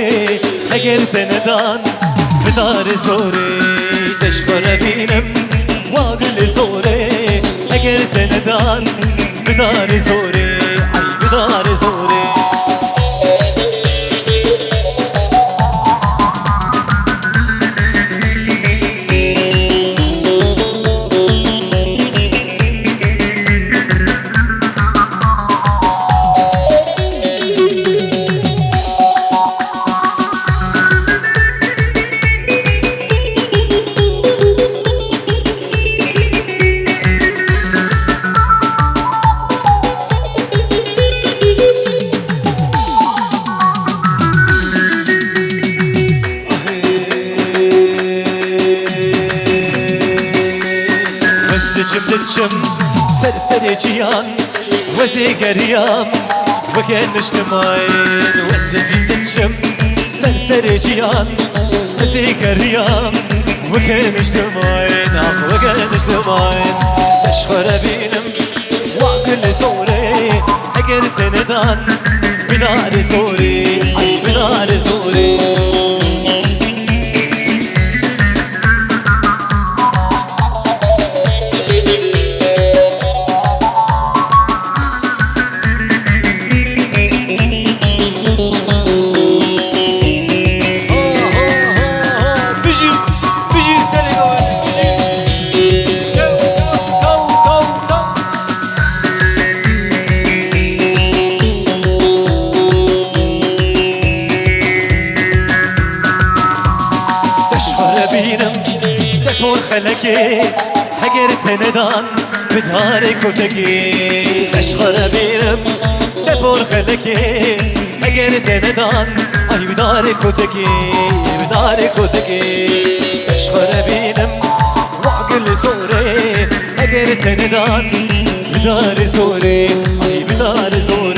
زوری اگر تندان بدار زوری دشخور بینم واقل زوری اگر تندان بدار زوری ای بدار زوری دچم سرسر جیان وزی گریم وکن اجتماعین وسجیم دچم سرسر جیان وزی گریم وکن اجتماعین آخ وکن اجتماعین تشخور بینم واقل زوری اگر تندان بدار زوری ای بدار زوری دپور خلقی اگر تندان بدار کتگی تشخور بینم دپور خلقی اگر تندان ای بدار کتگی بدار کتگی تشخور بینم واقل زوری اگر تندان بدار زوری ای بدار زوری